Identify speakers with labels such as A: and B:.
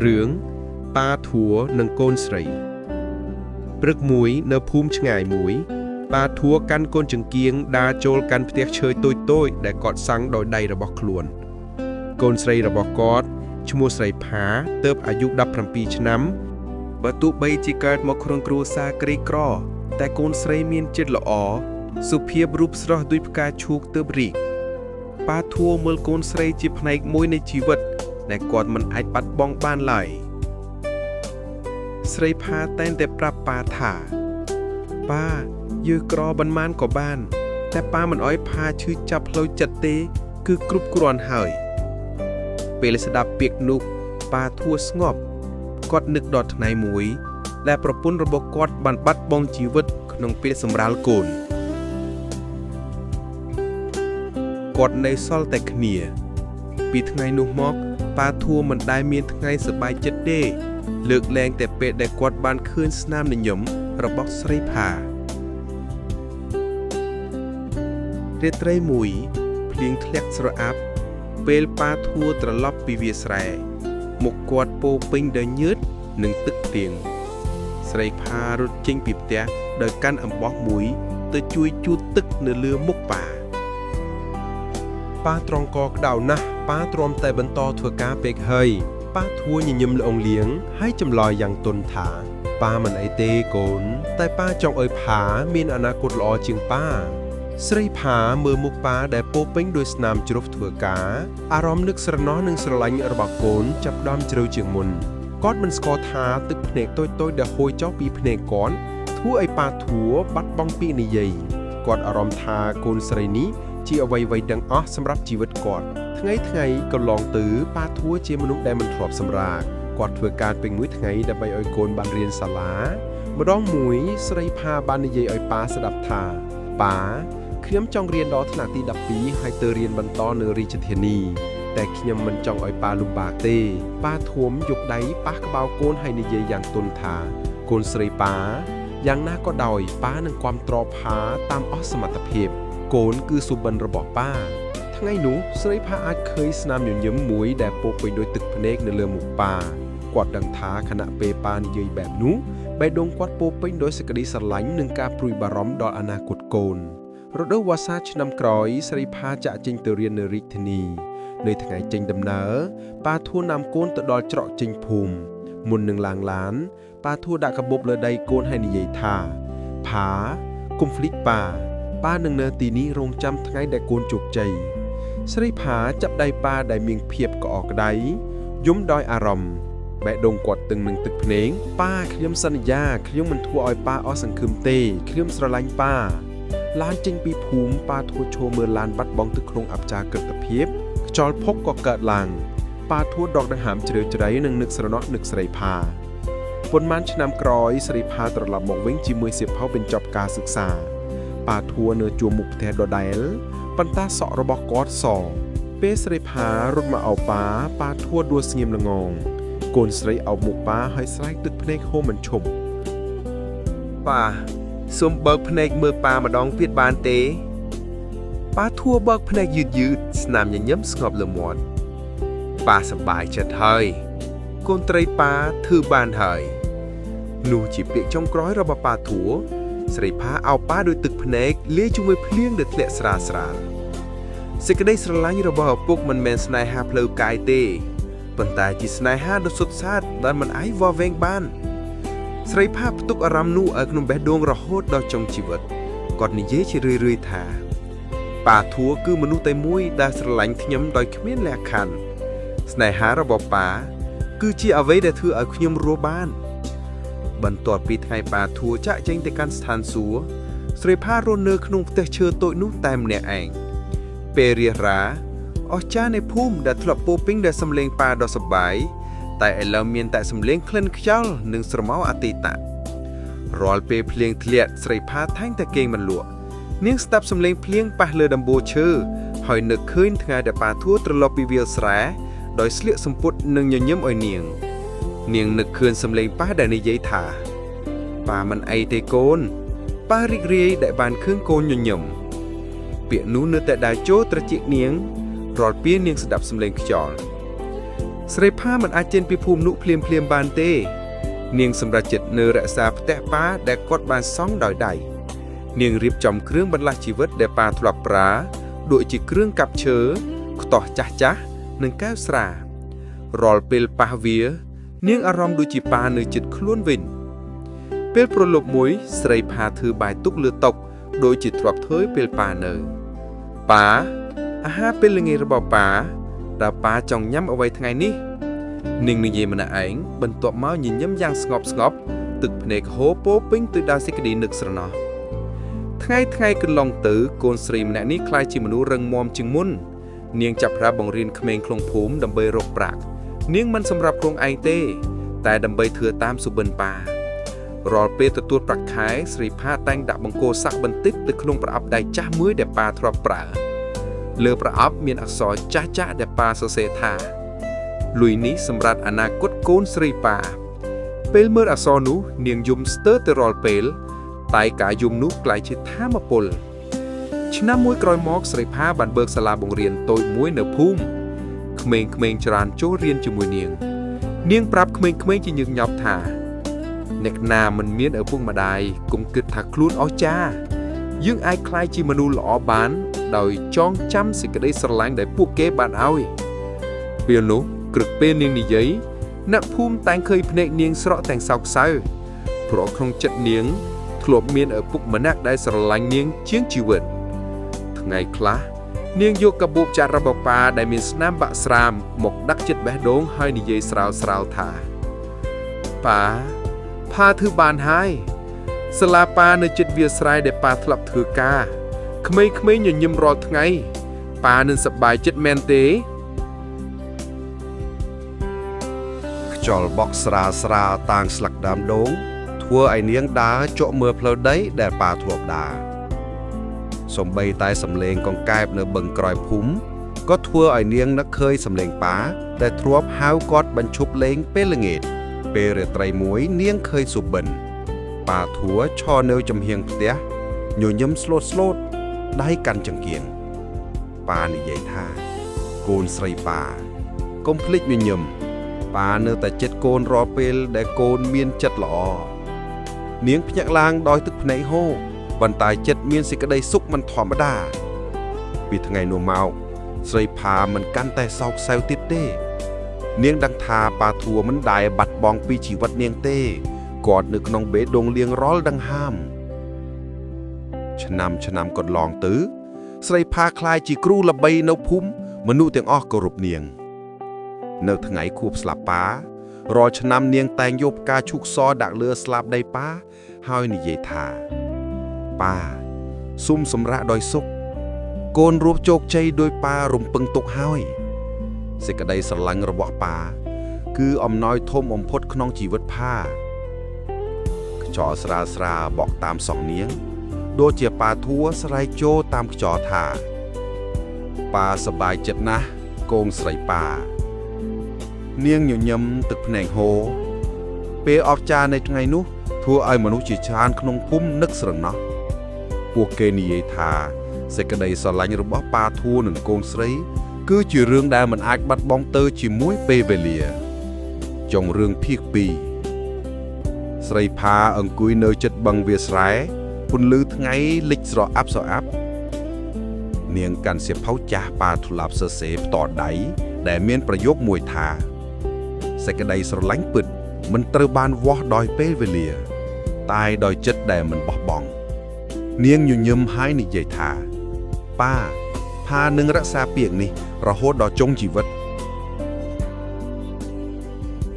A: រឿងប៉ាធัวនិងកូនស្រីព្រឹកមួយនៅភូមិឆ្ងាយមួយប៉ាធัวកាន់កូនចង្កៀងដើរចូលកាន់ផ្ទះឈើតូចៗដែលគាត់សាំងដោយដៃរបស់ខ្លួនកូនស្រីរបស់គាត់ឈ្មោះស្រីផាទើបអាយុ17ឆ្នាំបើទោះបីជាកើតមកក្នុងគ្រួសារក្រីក្រតែកូនស្រីមានចិត្តល្អសុភាពរូបស្រស់ដូចផ្កាឈូកទើបរីកប៉ាធัวមើលកូនស្រីជាផ្នែកមួយនៃជីវិតដែលគាត់មិនអាចបាត់បង់បានឡើយស្រីផាតែងតែប្រាប់ប៉ាថាប៉ាយើក្របន្មានក៏បានតែប៉ាមិនអោយផាឈឺចាប់ផ្លូវចិត្តទេគឺគ្រប់គ្រាន់ហើយពេលស្ដាប់ពាក្យនោះប៉ាធัวស្ងប់គាត់នឹកដល់ថ្ងៃមួយដែលប្រពន្ធរបស់គាត់បានបាត់បង់ជីវិតក្នុងពេលសម្រាលកូនគាត់នៅសល់តែគ្នាពីថ្ងៃនោះមកប៉ាធัวមិនដែលមានថ្ងៃសប្បាយចិត្តទេលើកលែងតែពេលដែលគាត់បានឃើញស្នាមញញឹមរបស់ស្រីផារាត្រីមួយភ្លៀងធ្លាក់ស្រអាប់ពេលប៉ាធัวត្រឡប់ពីវាលស្រែមុខគាត់ពោពេញដោយញើសនិងទឹកភ្លៀងស្រីផារត់ចេញពីផ្ទះដោយកាន់អំបោះមួយទៅជួយជូតទឹកនៅលើមុខប៉ាត្រង់កក្តៅណាស់ប៉ាទ្រាំតែបន្តធ្វើការពេកហើយប៉ាធัวញញឹមល្អងលៀងហើយចម្លើយយ៉ាងទន់ថាប៉ាមិនអីទេកូនតែប៉ាចង់ឲ្យផាមានអនាគតល្អជាងប៉ាស្រីផាមើលមុខប៉ាដែលពោពេញដោយស្នាមជ្រុះធ្វើការអារម្មណ៍នឹកស្រណោះនិងស្រឡាញ់របស់កូនចាប់ផ្ដើមជ្រៅជាងមុនគាត់មិនស្គាល់ថាទឹកភ្នែកតូចៗដែលហូរចុះពីភ្នែកគាត់ធ្វើឲ្យប៉ាធัวបាត់បង់ពាក្យនិយាយគាត់អារម្មណ៍ថាកូនស្រីនេះជាអ្វីៗទាំងអស់សម្រាប់ជីវិតគាត់ថ្ងៃកន្លងទៅប៉ាធัวជាមនុស្សដែលមិនធ្លាប់សម្រាកគាត់ធ្វើការពេញមួយថ្ងៃដើម្បីឲ្យកូនបានរៀនសាលាម្ដងមួយស្រីផាបាននិយាយឲ្យប៉ាស្ដាប់ថាប៉ាខ្ញុំចង់រៀនដល់ថ្នាក់ទី12ហើយទៅរៀនបន្តនៅរាជធានីតែខ្ញុំមិនចង់ឲ្យប៉ាលំបាកទេប៉ាធួមយកដៃប៉ះក្បាលកូនហើយនិយាយយ៉ាងទន់ថាកូនស្រីប៉ាយ៉ាងណាក៏ដោយប៉ានឹងគាំទ្រផាតាមអស់សមត្ថភាពកូនគឺសុបិនរបស់ប៉ាថ្ងៃនោះស្រីផាអាចឃើញស្នាមញញឹមមួយដែលពោពេញដោយទឹកភ្នែកនៅលើមុខប៉ាគាត់ដឹងថាខណៈពេលប៉ានិយាយបែបនោះបេះដូងគាត់ពោពេញដោយសេចក្តីស្រឡាញ់និងការព្រួយបារម្ភដល់អនាគតកូនរដូវវស្សាឆ្នាំក្រោយស្រីផាចាក់ចេញទៅរៀននៅរាជធានីនៅថ្ងៃចេញដំណើរប៉ាធួនាំកូនទៅដល់ច្រកចេញភូមិមុននឹងឡើងឡានប៉ាធួដាក់កាបូបលើដៃកូនហើយនិយាយថាផាកុំភ្លេចប៉ានឹងនៅទីនេះរងចាំថ្ងៃដែលកូនជោគជ័យស្រីផាចាប់ដៃប៉ាដែលមានភាពក្អកក្តៅយំដោយអារម្មណ៍បេះដូងគាត់តឹងនឹងទឹកភ្នែកប៉ាខ្ញុំសន្យាខ្ញុំមិនធ្វើឲ្យប៉ាអស់សង្ឃឹមទេខ្ញុំស្រឡាញ់ប៉ាឡានចេញពីភូមិប៉ាធួឈរមើលឡានបាត់បង់ទឹកក្នុងអបចារកិត្តិភាពខ្យល់ភុកក៏កើតឡើងប៉ាធួដកដង្ហើមជ្រាលជ្រៅនិងនឹកស្រណោះនឹកស្រីផាប៉ុន្មានឆ្នាំក្រោយស្រីផាត្រឡប់មកវិញជាមួយសៀវភៅបញ្ចប់ការសិក្សាប៉ាធួនៅជួរមុខផ្ទះដដែលប៉ុន្តែសក់របស់គាត់សពេលស្រីផារត់មកអោបប៉ាធួដួលស្ងៀមល្ងងកូនស្រីអោបមុខប៉ាហើយស្រែកទឹកភ្នែកហូរមិនឈប់ប៉ាសូមបើកភ្នែកមើលប៉ាម្ដងទៀតបានទេប៉ាធួបើកភ្នែកយឺតស្នាមញញឹមស្ងប់លើមាត់ប៉ាសប្បាយចិត្តហើយកូនត្រីប៉ាធឺបានហើយនោះជាពាក្យចុងក្រោយរបស់ប៉ាធួស្រីផាអោបប៉ាដោយទឹកភ្នែកលាយជាមួយភ្លៀងដែលធ្លាក់ស្រាលសេចក្តីស្រឡាញ់របស់ឪពុកមិនមែនស្នេហាផ្លូវកាយទេប៉ុន្តែជាស្នេហាដ៏សុទ្ធសាធដែលមិនអាចវាស់វែងបានស្រីផាផ្ទុកអារម្មណ៍នោះឲ្យក្នុងបេះដូងរហូតដល់ចុងជីវិតគាត់និយាយជារឿយៗថាប៉ាធួគឺមនុស្សតែមួយដែលស្រឡាញ់ខ្ញុំដោយគ្មានលក្ខខណ្ឌស្នេហារបស់ប៉ាគឺជាអ្វីដែលធ្វើឲ្យខ្ញុំរស់បានបន្ទាប់ពីថ្ងៃប៉ាធួចាក់ចេញទៅកាន់ស្ថានសួគ៌ស្រីផារស់នៅក្នុងផ្ទះឈើតូចនោះតែម្នាក់ឯងពេលរារាអស្ចារ្យនៃភូមិដែលធ្លាប់ពោពេញដោយសំឡេងប៉ាដ៏សប្បាយតែឥឡូវមានតែសំឡេងក្លិនខ្យល់និងស្រមោលអតីតរាល់ពេលភ្លៀងធ្លាក់ស្រីផាថែងតែគេងមិនលក់នាងស្ដាប់សំឡេងភ្លៀងប៉ះលើដំបូលឈើហើយនឹកឃើញថ្ងៃដែលប៉ាធួត្រឡប់ពីវាលស្រែដោយស្លៀកសំពត់និងញញឹមឲ្យនាងនឹកឃើញសំឡេងប៉ាដែលនិយាយថាប៉ាមិនអីទេកូនប៉ារីករាយដែលបានឃើញកូនញញឹមពាក្យនោះនៅតែដើរចូលត្រចៀកនាងរាល់ពេលនាងស្ដាប់សំឡេងខ្យល់
B: ស្រីផាមិនអាចចេញពីភូមិនោះភ្លាមបានទេនាងសម្រាប់ចិត្តនៅរក្សាផ្ទះប៉ាដែលគាត់បានសង់ដោយដៃនាងរៀបចំគ្រឿងបន្លាស់ជីវិតដែលប៉ាធ្លាប់ប្រើដូចជាគ្រឿងកាប់ឈើខ្ទាស់ចាស់និងកែវស្រារាល់ពេលប៉ះវានាងអារម្មណ៍ដូចជាប៉ានៅជិតខ្លួនវិញពេលប្រលប់មួយស្រីផាធ្វើបាយទុកលើតុដូចជាធ្លាប់ធ្វើពេលប៉ានៅប៉ាអាហារពេលល្ងាចរបស់ប៉ាតើប៉ាចង់ញ៉ាំអ្វីថ្ងៃនេះនាងនិយាយម្នាក់ឯងបន្ទាប់មកញញឹមយ៉ាងស្ងប់ទឹកភ្នែកហូរពោពេញទៅដោយសេចក្តីនឹកស្រណោះថ្ងៃកន្លងទៅកូនស្រីម្នាក់នេះក្លាយជាមនុស្សរឹងមាំជាងមុននាងចាប់ផ្ដើមបង្រៀនក្មេងក្នុងភូមិដើម្បីរកប្រាក់នាងមិនសម្រាប់ខ្លួនឯងទេតែដើម្បីធ្វើតាមសុបិនប៉ារាល់ពេលទទួលប្រាក់ខែស្រីផាតែងដាក់បង្គោលសាក់បន្តិចទៅក្នុងប្រអប់ដៃចាស់មួយដែលប៉ាធ្លាប់ប្រើលើប្រអប់មានអក្សរចាស់ដែលប៉ាសរសេរថាលុយនេះសម្រាប់អនាគតកូនស្រីប៉ាពេលមើលអក្សរនោះនាងយំស្ទើរទៅរាល់ពេលតែការយំនោះក្លាយជាថាមពលឆ្នាំមួយក្រោយមកស្រីផាបានបើកសាលាបង្រៀនតូចមួយនៅភូមិក្មេងៗច្រើនចូលរៀនជាមួយនាងប្រាប់ក្មេងៗជាញឹកញាប់ថាអ្នកណាមិនមានឪពុកម្ដាយគុំគិតថាខ្លួនអស្ចារ្យយើងអាចក្លាយជាមនុស្សល្អបានដោយចងចាំសេចក្តីស្រឡាញ់ដែលពួកគេបានឲ្យពេលនោះក្រឹកពេលនាងនិយាយអ្នកភូមិតែងឃើញភ្នែកនាងស្រក់ទាំងសោកសៅព្រោះក្នុងចិត្តនាងធ្លាប់មានឪពុកម្នាក់ដែលស្រឡាញ់នាងជាងជីវិតថ្ងៃខ្លះនាងយកកាបូបចាត់របស់ប៉ាដែលមានស្នាមបាក់ស្រាមមកដាក់ចិត្តបេះដូងហើយនិយាយស្រាលថាប៉ាផាធ្វើបានហើយសាលាប៉ានៅចិត្តវាលស្រែដែលប៉ាធ្លាប់ធ្វើការក្មេងៗញញឹមរាល់ថ្ងៃប៉ានឹងសប្បាយចិត្តមែនទេ
A: ខ្យល់បក់ស្រាលតាំងស្លឹកដើមដូងធ្វើឲ្យនាងដើរជក់មើលផ្លូវដីដែលប៉ាធ្លាប់ដើរសំបីតែសំឡេងកង្កែបនៅបឹងក្រោយភូមិក៏ធ្វើឲ្យនាងនឹកឃើញសំឡេងប៉ាដែលធ្លាប់ហៅគាត់បញ្ឈប់លេងពេលល្ងាចពេលរាត្រីមួយនាងឃើញសុបិនប៉ាធัวឈរនៅចំហៀងផ្ទះញញឹមស្លូតដៃកាន់ចង្កៀងប៉ានិយាយថាកូនស្រីប៉ាកុំភ្លេចញញឹមប៉ានៅតែចិត្តកូនរាល់ពេលដែលកូនមានចិត្តល្អនាងភ្ញាក់ឡើងដោយទឹកភ្នែកហូរប៉ុន្តែចិត្តមានសេចក្តីសុខមិនធម្មតាពីថ្ងៃនោះមកស្រីផាមិនកាន់តែសោកសៅទៀតទេនាងដឹងថាប៉ាធัวមិនដែលបាត់បង់ពីជីវិតនាងទេគាត់នៅក្នុងបេះដូងលៀងរាល់ដង្ហើមឆ្នាំកន្លងទៅស្រីផាក្លាយជាគ្រូល្បីនៅភូមិមនុស្សទាំងអស់គោរពនាងនៅថ្ងៃខួបស្លាប់ប៉ារាល់ឆ្នាំនាងតែងយកផ្កាឈូកសដាក់លើស្លាបដីប៉ាហើយនិយាយថាប៉ាសូមសម្រាកដោយសុខកូនរួបជោគជ័យដោយប៉ារំពឹងទុកហើយសេចក្តីស្រឡាញ់របស់ប៉ាគឺអំណោយធំបំផុតក្នុងជីវិតផាខ្យល់ស្រាលបក់តាមសក់នាងដូចជាប៉ាធัวស្រែកចូលតាមខ្យល់ថាប៉ាសប្បាយចិត្តណាស់កូនស្រីប៉ានាងញញឹមទឹកភ្នែកហូរពេលអស្ចារ្យនៃថ្ងៃនោះធ្វើឲ្យមនុស្សជាច្រើនក្នុងភូមិនឹកស្រណោះពួកគេនិយាយថាសេចក្តីស្រឡាញ់របស់ប៉ាធัวនិងកូនស្រីគឺជារឿងដែលមិនអាចបាត់បង់ទៅជាមួយពេលវេលាចុងរឿងភាគ2ស្រីផាអង្គុយនៅជិតបឹងវាលស្រែពន្លឺថ្ងៃលិចស្រអាប់នាងកាន់សៀវភៅចាស់ប៉ាធ្លាប់សរសេរផ្ទាល់ដៃដែលមានប្រយោគមួយថាសេចក្តីស្រឡាញ់ពិតមិនត្រូវបានវាស់ដោយពេលវេលាតែដោយចិត្តដែលមិនបោះបង់នាងញញឹមហើយនិយាយថាប៉ាផានឹងរក្សាពាក្យនេះរហូតដល់ចុងជីវិត